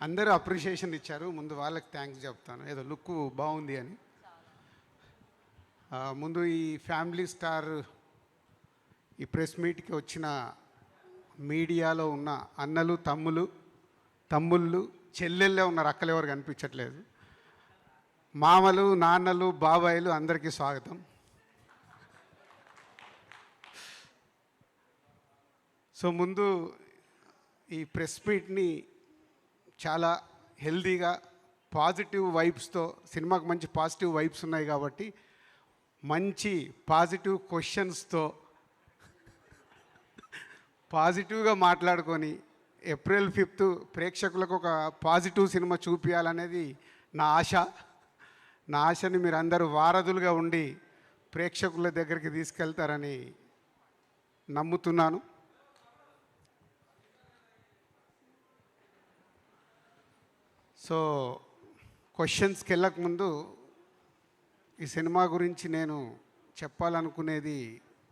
అందరూ అప్రిషియేషన్ ఇచ్చారు. ముందు వాళ్ళకి థ్యాంక్స్ చెప్తాను, ఏదో లుక్ బాగుంది అని. ముందు ఈ ఫ్యామిలీ స్టార్ ఈ ప్రెస్ మీట్కి వచ్చిన మీడియాలో ఉన్న అన్నలు, తమ్ముళ్ళు, చెల్లెళ్ళే ఉన్నారు, అక్కలు ఎవరు కనిపించట్లేదు. మామలు, నాన్నలు, బాబాయిలు అందరికీ స్వాగతం. సో ముందు ఈ ప్రెస్ మీట్ని చాలా హెల్దీగా పాజిటివ్ వైబ్స్తో, సినిమాకి మంచి పాజిటివ్ వైబ్స్ ఉన్నాయి కాబట్టి మంచి పాజిటివ్ క్వశ్చన్స్తో పాజిటివ్గా మాట్లాడుకొని ఏప్రిల్ 5th ప్రేక్షకులకు ఒక పాజిటివ్ సినిమా చూపించాలనేది నా ఆశ. నా ఆశని మీరు అందరూ వారధులుగా ఉండి ప్రేక్షకుల దగ్గరికి తీసుకెళ్తారని నమ్ముతున్నాను. సో క్వశ్చన్స్కి వెళ్ళకముందు ఈ సినిమా గురించి నేను చెప్పాలనుకునేది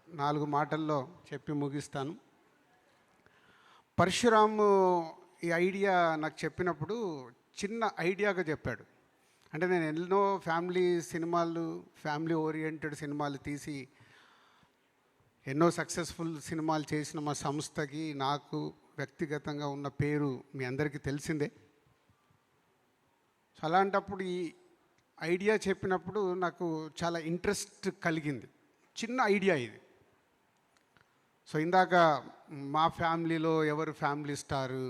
4 మాటల్లో చెప్పి ముగిస్తాను. పరశురామ్ ఈ ఐడియా నాకు చెప్పినప్పుడు చిన్న ఐడియాగా చెప్పాడు. అంటే నేను ఎన్నో ఫ్యామిలీ ఓరియంటెడ్ సినిమాలు తీసి ఎన్నో సక్సెస్ఫుల్ సినిమాలు చేసిన మా సంస్థకి నాకు వ్యక్తిగతంగా ఉన్న పేరు మీ అందరికీ తెలిసిందే. సో అలాంటప్పుడు ఈ ఐడియా చెప్పినప్పుడు నాకు చాలా ఇంట్రెస్ట్ కలిగింది. చిన్న ఐడియా ఇది. సో ఇందాక మా ఫ్యామిలీలో ఎవరు ఫ్యామిలీ స్టారు,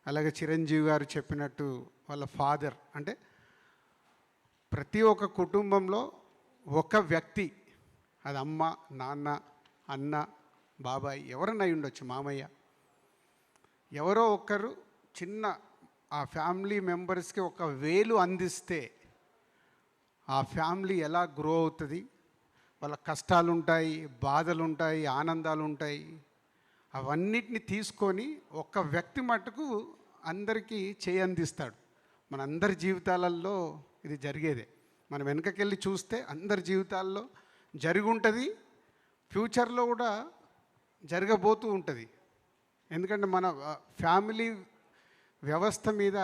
అలాగే చిరంజీవి గారు చెప్పినట్టు వాళ్ళ ఫాదర్, అంటే ప్రతి ఒక్క కుటుంబంలో ఒక వ్యక్తి, అది అమ్మ, నాన్న, అన్న, బాబాయ్, ఎవరన్నా అయి ఉండొచ్చు, మామయ్య, ఎవరో ఒకరు చిన్న ఆ ఫ్యామిలీ మెంబర్స్కి ఒక వేలు అందిస్తే ఆ ఫ్యామిలీ ఎలా గ్రో అవుతుంది, వాళ్ళ కష్టాలు ఉంటాయి, బాధలు ఉంటాయి, ఆనందాలు ఉంటాయి, అవన్నిటిని తీసుకొని ఒక వ్యక్తి మటుకు అందరికీ చేయి అందిస్తాడు. మన అందరి జీవితాలలో ఇది జరిగేదే. మనం వెనకకెళ్ళి చూస్తే అందరి జీవితాల్లో జరిగి ఉంటుంది, ఫ్యూచర్లో కూడా జరగబోతూ ఉంటుంది. ఎందుకంటే మన ఫ్యామిలీ వ్యవస్థ మీద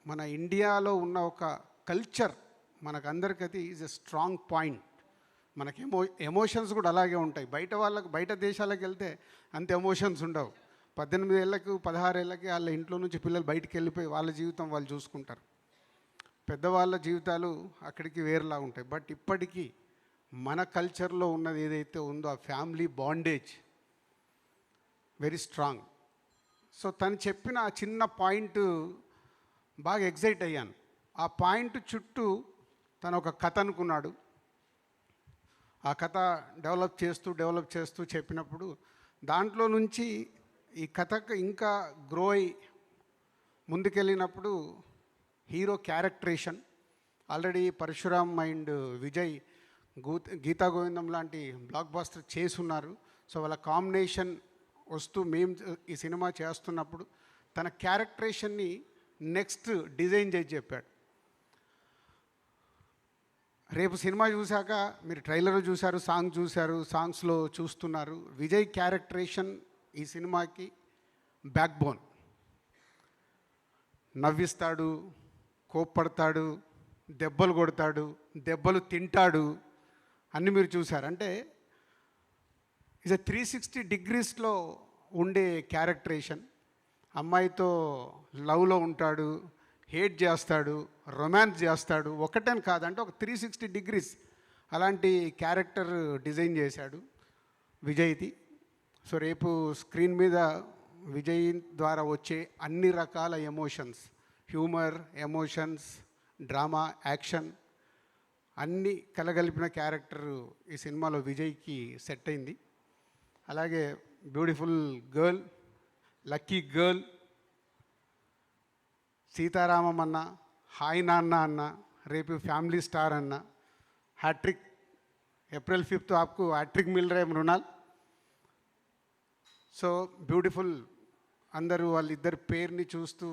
మన ఇండియాలో ఉన్న ఒక కల్చర్ మనకందరికీ ఈజ్ ఎ స్ట్రాంగ్ పాయింట్. మనకి ఎమోషన్స్ కూడా అలాగే ఉంటాయి. బయట దేశాలకు వెళ్తే అంత ఎమోషన్స్ ఉండవు. 18 ఏళ్ళకు 16 ఏళ్ళకి వాళ్ళ ఇంట్లో నుంచి పిల్లలు బయటికి వెళ్ళిపోయి వాళ్ళ జీవితం వాళ్ళు చూసుకుంటారు. పెద్దవాళ్ళ జీవితాలు అక్కడికి వేరేలా ఉంటాయి. బట్ ఇప్పటికీ మన కల్చర్లో ఉన్నది ఏదైతే ఉందో ఆ family bondage very strong. So తను చెప్పిన ఆ చిన్న పాయింట్ బాగా ఎగ్జైట్ అయ్యాను. ఆ పాయింట్ చుట్టూ తను ఒక కథ అనుకున్నాడు. ఆ కథ డెవలప్ చేస్తూ చెప్పినప్పుడు దాంట్లో నుంచి ఈ కథకు ఇంకా గ్రో అయి ముందుకెళ్ళినప్పుడు hero characterisation already Parasuram and Vijay Geetha Govindam లాంటి బ్లాక్ బాస్టర్ చేసున్నారు. సో వాళ్ళ కాంబినేషన్ వస్తూ మేము ఈ సినిమా చేస్తున్నప్పుడు తన క్యారెక్టరేషన్ని నెక్స్ట్ డిజైన్ చేసి చెప్పాడు. రేపు సినిమా చూశాక మీరు ట్రైలర్ చూశారు, సాంగ్స్లో చూస్తున్నారు. విజయ్ క్యారెక్టరేషన్ ఈ సినిమాకి బ్యాక్ బోన్. నవ్విస్తాడు, కోప్పడతాడు, దెబ్బలు కొడతాడు, దెబ్బలు తింటాడు, అన్నీ మీరు చూశారు. అంటే ఇస్ 360 degreesలో ఉండే క్యారెక్టరేషన్. అమ్మాయితో లవ్లో ఉంటాడు, హేట్ చేస్తాడు, రొమాన్స్ చేస్తాడు, ఒకటని కాదంటే ఒక 360 degrees అలాంటి క్యారెక్టర్ డిజైన్ చేశాడు విజయ్ది. సో రేపు స్క్రీన్ మీద విజయ్ ద్వారా వచ్చే అన్ని రకాల emotions, humour, emotions, drama, action అన్నీ కలగలిపిన క్యారెక్టర్ ఈ సినిమాలో విజయ్కి సెట్ అయింది. అలాగే beautiful girl, lucky girl, Sita Ramam అన్న, హాయ్ నాన్న అన్న, రేపు ఫ్యామిలీ స్టార్ అన్న, హ్యాట్రిక్. ఏప్రిల్ 5th आपको हैट्रिक मिल रहा है मृणाल. So beautiful. అందరూ వాళ్ళిద్దరి పేరుని చూస్తూ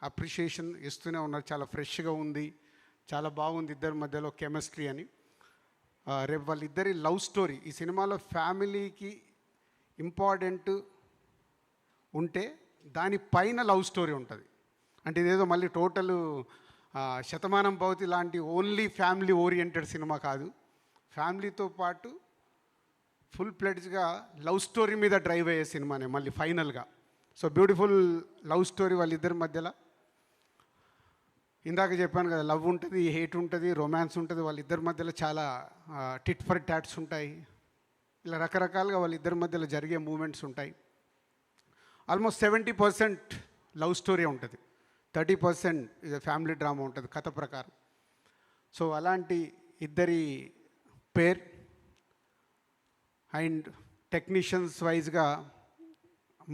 అప్రిషియేషన్ ఇస్తూనే ఉన్నారు. చాలా ఫ్రెష్గా ఉంది, చాలా బాగుంది ఇద్దరి మధ్యలో కెమిస్ట్రీ అని. రేపు వాళ్ళిద్దరి లవ్ స్టోరీ ఈ సినిమాలో ఫ్యామిలీకి ఇంపార్టెంట్ ఉంటే దానిపైన లవ్ స్టోరీ ఉంటుంది. అంటే ఇదేదో మళ్ళీ టోటల్ శతమానం భవతి లాంటి ఓన్లీ ఫ్యామిలీ ఓరియంటెడ్ సినిమా కాదు. ఫ్యామిలీతో పాటు ఫుల్ ప్లెడ్జ్గా లవ్ స్టోరీ మీద డ్రైవ్ అయ్యే సినిమానే మళ్ళీ ఫైనల్గా. సో బ్యూటిఫుల్ లవ్ స్టోరీ వాళ్ళిద్దరి మధ్యలో. ఇందాక చెప్పాను కదా, లవ్ ఉంటుంది, హేట్ ఉంటుంది, రొమాన్స్ ఉంటుంది, వాళ్ళిద్దరి మధ్యలో చాలా టిట్ ఫర్ టాట్స్ ఉంటాయి. ఇలా రకరకాలుగా వాళ్ళిద్దరి మధ్యలో జరిగే మూమెంట్స్ ఉంటాయి. ఆల్మోస్ట్ 70% లవ్ స్టోరీ ఉంటుంది, 30% ఇది ఫ్యామిలీ డ్రామా ఉంటుంది కథ ప్రకారం. సో అలాంటి ఇద్దరి పేర్ అండ్ టెక్నీషియన్స్ వైజ్గా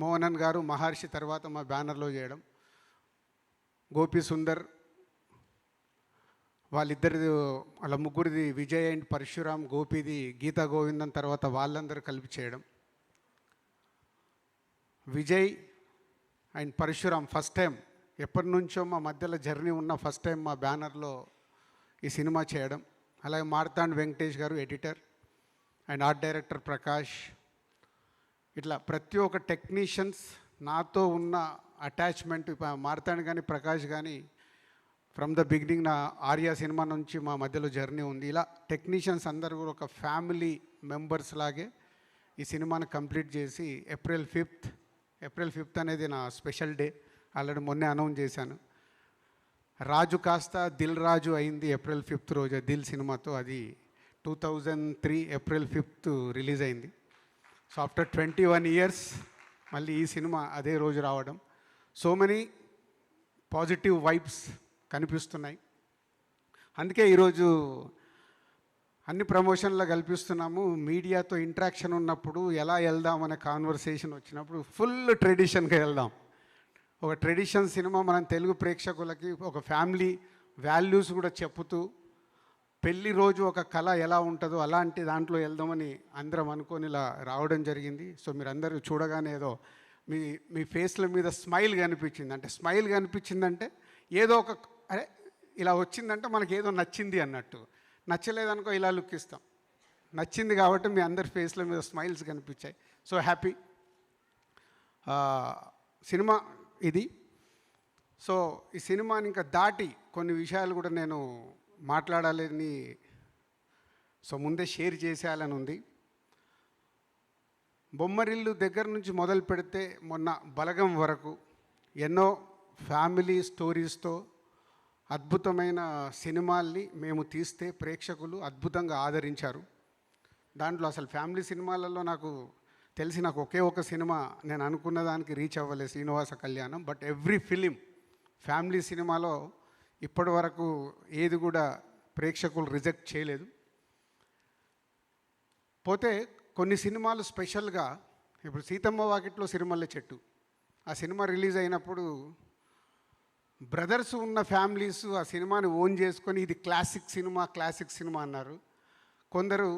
మోహనన్ గారు మహర్షి తర్వాత మా బ్యానర్లో చేయడం, గోపి సుందర్ వాళ్ళిద్దరిది, వాళ్ళ ముగ్గురిది విజయ్ అండ్ పరశురామ్, గోపిది గీతా గోవిందం తర్వాత వాళ్ళందరూ కలిపి చేయడం. Vijay and Parashuram first time, ఎప్పటి నుంచో మా మధ్యలో జర్నీ ఉన్న ఫస్ట్ టైం మా బ్యానర్లో ఈ సినిమా చేయడం. అలాగే మార్తాండ్ వెంకటేష్ గారు editor and art director Prakash. ఇట్లా ప్రతి ఒక్క టెక్నీషియన్స్ నాతో ఉన్న అటాచ్మెంట్, మార్తాండ్ కానీ ప్రకాష్ కానీ ఫ్రమ్ ద బిగినింగ్ నా ఆర్యా సినిమా నుంచి మా మధ్యలో జర్నీ ఉంది. ఇలా టెక్నీషియన్స్ అందరూ కూడా ఒక ఫ్యామిలీ మెంబర్స్ లాగే ఈ సినిమాని కంప్లీట్ చేసి ఏప్రిల్ 5th అనేది నా స్పెషల్ డే. ఆల్రెడీ మొన్నే అనౌన్స్ చేశాను. రాజు కాస్త దిల్ రాజు అయింది ఏప్రిల్ 5th రోజు దిల్ సినిమాతో. అది 2003 ఏప్రిల్ 5th రిలీజ్ అయింది. సో ఆఫ్టర్ 21 years మళ్ళీ ఈ సినిమా అదే రోజు రావడం. సో మెనీ పాజిటివ్ వైబ్స్ కనిపిస్తున్నాయి. అందుకే ఈరోజు అన్ని ప్రమోషన్లో కల్పిస్తున్నాము. మీడియాతో ఇంటరాక్షన్ ఉన్నప్పుడు ఎలా వెళ్దాం అనే కాన్వర్సేషన్ వచ్చినప్పుడు ఫుల్ ట్రెడిషన్గా వెళ్దాం. ఒక ట్రెడిషన్ సినిమా మనం తెలుగు ప్రేక్షకులకి ఒక ఫ్యామిలీ వాల్యూస్ కూడా చెప్పుతూ, పెళ్లి రోజు ఒక కళ ఎలా ఉంటుందో అలాంటి దాంట్లో వెళ్దామని అందరం అనుకొని ఇలా రావడం జరిగింది. సో మీరందరూ చూడగానే ఏదో మీ ఫేస్ల మీద స్మైల్ కనిపించింది. అంటే స్మైల్ కనిపించిందంటే ఏదో ఒక అరే ఇలా వచ్చిందంటే మనకి ఏదో నచ్చింది అన్నట్టు. నచ్చలేదనుకో ఇలా లుక్ ఇస్తాం. నచ్చింది కాబట్టి మీ అందరి ఫేస్ల మీద స్మైల్స్ కనిపించాయి. సో హ్యాపీ సినిమా ఇది. సో ఈ సినిమాని ఇంకా దాటి కొన్ని విషయాలు కూడా నేను మాట్లాడాలని ముందే షేర్ చేసేయాలని ఉంది. బొమ్మరిల్లు దగ్గర నుంచి మొదలు పెడితే మొన్న బలగం వరకు ఎన్నో ఫ్యామిలీ స్టోరీస్తో అద్భుతమైన సినిమాల్ని మేము తీస్తే ప్రేక్షకులు అద్భుతంగా ఆదరించారు. దాంట్లో అసలు ఫ్యామిలీ సినిమాలలో నాకు ఒకే ఒక సినిమా నేను అనుకున్న దానికి రీచ్ అవ్వలేదు, Srinivasa Kalyanam. But every film family సినిమాలో ఇప్పటి వరకు ఏది కూడా ప్రేక్షకులు రిజెక్ట్ చేయలేదు. పోతే కొన్ని సినిమాలు స్పెషల్గా, ఇప్పుడు సీతమ్మ వాకిట్లో సిరిమల్లె చెట్టు ఆ సినిమా రిలీజ్ అయినప్పుడు బ్రదర్స్ ఉన్న ఫ్యామిలీస్ ఆ సినిమాని ఓన్ చేసుకొని ఇది క్లాసిక్ సినిమా అన్నారు. కొందరు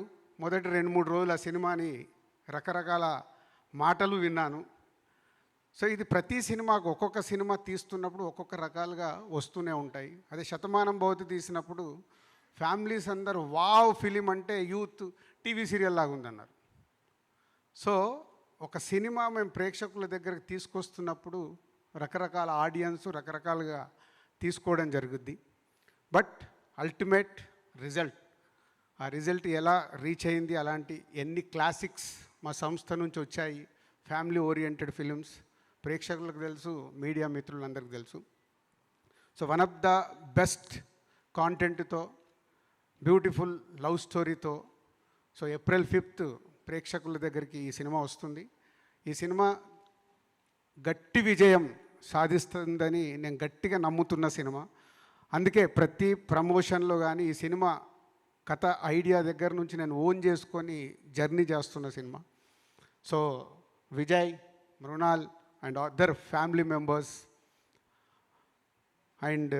మొదటి 2-3 రోజులు ఆ సినిమాని రకరకాల మాటలు విన్నాను. సో ఇది ప్రతి సినిమాకు ఒక్కొక్క సినిమా తీస్తున్నప్పుడు ఒక్కొక్క రకాలుగా వస్తూనే ఉంటాయి. అదే శతమానం భవతి తీసినప్పుడు ఫ్యామిలీస్ అందరూ వావ్ ఫిలిం అంటే యూత్ టీవీ సీరియల్ లాగా ఉందన్నారు. సో ఒక సినిమా మేము ప్రేక్షకుల దగ్గరికి తీసుకొస్తున్నప్పుడు రకరకాల ఆడియన్స్ రకరకాలుగా తీసుకోవడం జరుగుద్ది. బట్ అల్టిమేట్ ఆ రిజల్ట్ ఎలా రీచ్ అయింది, అలాంటి ఎన్ని క్లాసిక్స్ మా సంస్థ నుంచి వచ్చాయి, ఫ్యామిలీ ఓరియంటెడ్ ఫిలిమ్స్ ప్రేక్షకులకు తెలుసు, మీడియా మిత్రులందరికీ తెలుసు. So one of the best కాంటెంట్తో, బ్యూటిఫుల్ లవ్ స్టోరీతో సో ఏప్రిల్ 5th ప్రేక్షకుల దగ్గరికి ఈ సినిమా వస్తుంది. ఈ సినిమా గట్టి విజయం సాధిస్తుందని నేను గట్టిగా నమ్ముతున్న సినిమా. అందుకే ప్రతి ప్రమోషన్లో కానీ ఈ సినిమా కథ ఐడియా దగ్గర నుంచి నేను ఓన్ చేసుకొని జర్నీ చేస్తున్న సినిమా. So Vijay, Mrunal and other family members and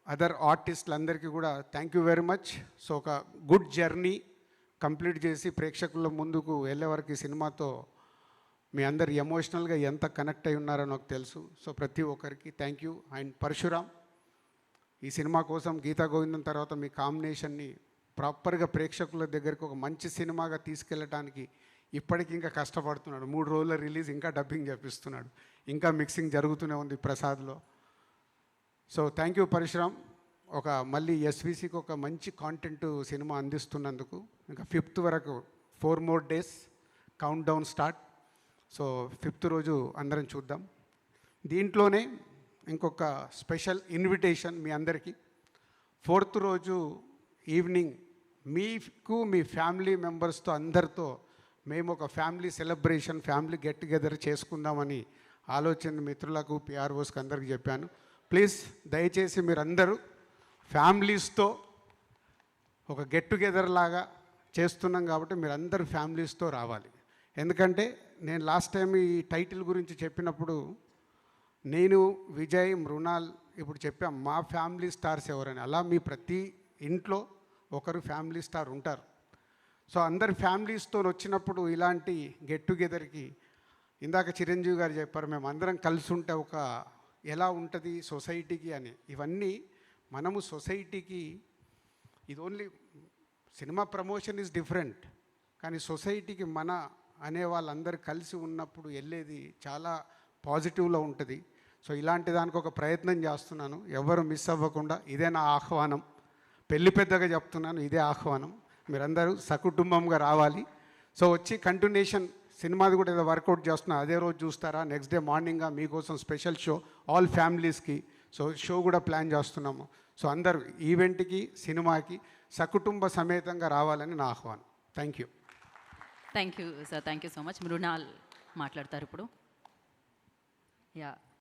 other ఆర్టిస్టులందరికీ కూడా thank you very much. So ఒక గుడ్ జర్నీ కంప్లీట్ చేసి ప్రేక్షకుల ముందుకు వెళ్ళే వరకు ఈ సినిమాతో మీ అందరు ఎమోషనల్గా ఎంత కనెక్ట్ అయి ఉన్నారో నాకు తెలుసు. సో ప్రతి ఒక్కరికి థ్యాంక్ యూ. అండ్ పరశురామ్, ఈ సినిమా కోసం గీతా గోవిందం తర్వాత మీ కాంబినేషన్ని ప్రాపర్గా ప్రేక్షకుల దగ్గరికి ఒక మంచి సినిమాగా తీసుకెళ్ళటానికి ఇప్పటికి ఇంకా కష్టపడుతున్నాడు. 3 రోజుల రిలీజ్, ఇంకా డబ్బింగ్ చేపిస్తున్నాడు, ఇంకా మిక్సింగ్ జరుగుతూనే ఉంది ప్రసాద్లో. So thank you Parasuram. ఒక మళ్ళీ ఎస్విసికి ఒక మంచి కాంటెంట్ సినిమా అందిస్తున్నందుకు. ఇంకా 5th వరకు 4 more days count down start. So 5th రోజు అందరం చూద్దాం. దీంట్లోనే ఇంకొక స్పెషల్ ఇన్విటేషన్ మీ అందరికీ. 4th రోజు ఈవినింగ్ మీకు మీ ఫ్యామిలీ మెంబర్స్తో అందరితో మేము ఒక family celebration, family get together చేసుకుందామని ఆలోచన మిత్రులకు, పిఆర్ఓస్కి అందరికీ చెప్పాను. ప్లీజ్ దయచేసి మీరందరూ ఫ్యామిలీస్తో ఒక గెట్ టుగెదర్ లాగా చేస్తున్నాం కాబట్టి మీరందరూ ఫ్యామిలీస్తో రావాలి. ఎందుకంటే నేను లాస్ట్ టైం ఈ టైటిల్ గురించి చెప్పినప్పుడు నేను, విజయ్, మృణాల్ ఇప్పుడు చెప్పాం మా ఫ్యామిలీ స్టార్స్ ఎవరని. అలా మీ ప్రతి ఇంట్లో ఒకరు ఫ్యామిలీ స్టార్ ఉంటారు. సో అందరు ఫ్యామిలీస్తో వచ్చినప్పుడు ఇలాంటి గెట్ టుగెదర్కి ఇందాక చిరంజీవి గారు చెప్పారు, మేము అందరం కలిసి ఉంటే ఒక ఎలా ఉంటుంది సొసైటీకి అని. ఇవన్నీ మనము సొసైటీకి, ఇది only cinema promotion is different, కానీ సొసైటీకి మన అనే వాళ్ళందరూ కలిసి ఉన్నప్పుడు వెళ్ళేది చాలా పాజిటివ్లో ఉంటుంది. సో ఇలాంటి దానికి ఒక ప్రయత్నం చేస్తున్నాను, ఎవరు మిస్ అవ్వకుండా. ఇదే నా ఆహ్వానం, పెళ్లి పెద్దగా చెప్తున్నాను, ఇదే ఆహ్వానం. మీరందరూ సకుటుంబంగా రావాలి. సో వచ్చి కంటిన్యూషన్ సినిమాది కూడా ఏదో వర్కౌట్ చేస్తున్నా, అదే రోజు చూస్తారా, నెక్స్ట్ డే మార్నింగ్గా మీకోసం స్పెషల్ షో ఆల్ ఫ్యామిలీస్కి. సో షో కూడా ప్లాన్ చేస్తున్నాము. సో అందరూ ఈవెంట్కి, సినిమాకి సకుటుంబ సమేతంగా రావాలని నా ఆహ్వానం. Thank you. Thank you sir, thank you so much. Mrunal మాట్లాడతారు ఇప్పుడు. యా